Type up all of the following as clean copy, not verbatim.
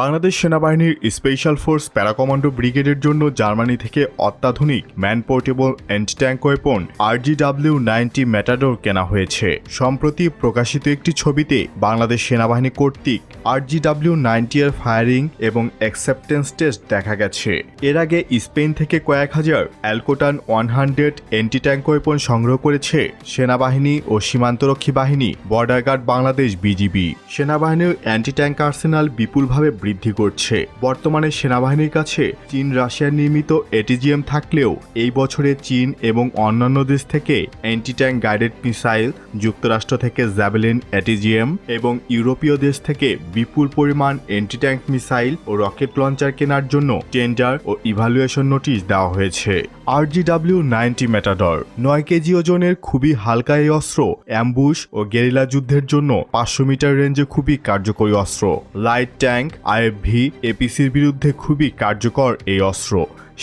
বাংলাদেশ সেনাবাহিনীর special force para-commando ব্রিগেডের জন্য জার্মানি থেকে অত্যাধুনিক man portable anti tank weapon RGW-90 matador কেনা হয়েছে। সম্প্রতি প্রকাশিত একটি ছবিতে বাংলাদেশ সেনাবাহিনী কর্তৃক RGW-90 এর ফায়ারিং এবং অ্যাকসেপ্টেন্স টেস্ট দেখা গেছে। এর আগে স্পেন থেকে কয়েক হাজার অ্যালকোটান 100 অ্যান্টি ট্যাঙ্ক ওয়েপন সংগ্রহ করেছে সেনাবাহিনী ও সীমান্তরক্ষী বাহিনী, বর্ডার গার্ড বাংলাদেশ বিজিবি। সেনাবাহিনীর অ্যান্টি ট্যাঙ্ক আর্সেনাল বিপুলভাবে বৃদ্ধি করছে। বর্তমানে সেনাবাহিনীর কাছে চীন রাশিয়ার নির্মিত ATGM থাকলেও এই বছরে চীন এবং অন্যান্য দেশ থেকে অ্যান্টি ট্যাঙ্ক গাইডেড মিসাইল, যুক্তরাষ্ট্র থেকে জ্যাভেলিন ATGM এবং ইউরোপীয় দেশ থেকে বিপুল পরিমাণ অ্যান্টি ট্যাঙ্ক মিসাইল ও রকেট লঞ্চার কেনার জন্য টেন্ডার ও ইভ্যালুয়েশন নোটিশ দেওয়া হয়েছে। RGW-90 ম্যাটাডর 9 কেজি ওজনের খুবই হালকা এই অস্ত্র অ্যাম্বুশ ও গেরিলা যুদ্ধের জন্য 500 মিটার রেঞ্জে খুবই কার্যকরী অস্ত্র। লাইট ট্যাঙ্ক, IFV, APCর বিরুদ্ধে খুবই কার্যকর এই অস্ত্র।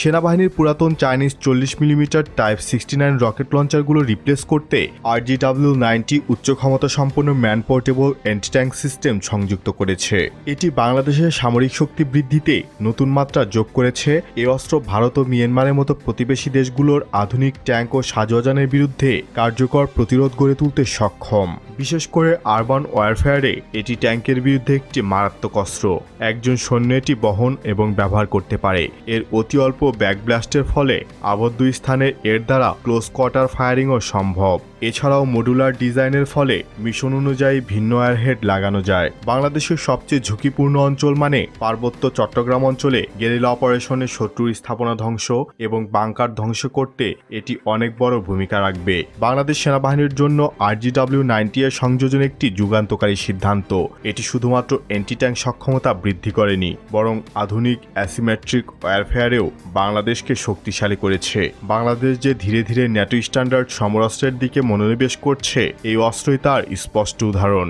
সেনাবাহিনীর পুরাতন চাইনিজ 40 মিলিমিটার টাইপ 69 রকেট লঞ্চারগুলো রিপ্লেস করতে RGW-90 উচ্চ ক্ষমতা সম্পন্ন man portable anti tank system সংযুক্ত করেছে। এটি বাংলাদেশের সামরিক শক্তি বৃদ্ধিতে নতুন মাত্রা যোগ করেছে। এই অস্ত্র ভারত ও মিয়ানমারের মতো প্রতিবেশী দেশগুলোর আধুনিক ট্যাঙ্ক ও সাজোয়াজানের বিরুদ্ধে কার্যকর প্রতিরোধ গড়ে তুলতে সক্ষম। বিশেষ করে আরবান ওয়ারফেয়ারে এটি ট্যাঙ্কের বিরুদ্ধে একটি মারাত্মক অস্ত্র। একজন সৈন্য এটি বহন এবং ব্যবহার করতে পারে। এর অতি অল্প ব্যাকব্লাস্টের ফলে আবদ্ধ স্থানে এর দ্বারা ক্লোজ কোয়ার্টার ফায়ারিংও সম্ভব। এছাড়াও মডুলার ডিজাইনের ফলে মিশন অনুযায়ী ভিন্ন ওয়ারহেড লাগানো যায়। বাংলাদেশের সবচেয়ে ঝুঁকিপূর্ণ অঞ্চল মানে পার্বত্য চট্টগ্রাম অঞ্চলে গেরিলা অপারেশনে শত্রুর স্থাপনা ধ্বংস এবং বাংকার ধ্বংস করতে এটি অনেক বড় ভূমিকা রাখবে। বাংলাদেশ সেনাবাহিনীর জন্য RGW-90 এর সংযোজন একটি যুগান্তকারী সিদ্ধান্ত। এটি শুধুমাত্র অ্যান্টি ট্যাঙ্ক সক্ষমতা বৃদ্ধি করেনি, বরং আধুনিক অ্যাসিমেট্রিক ওয়ারফেয়ারেও বাংলাদেশকে শক্তিশালী করেছে। বাংলাদেশ যে ধীরে ধীরে ন্যাটো স্ট্যান্ডার্ড সমরাস্ত্রের দিকে মনোনিবেশ করছে, এই অস্ত্রই তার স্পষ্ট উদাহরণ।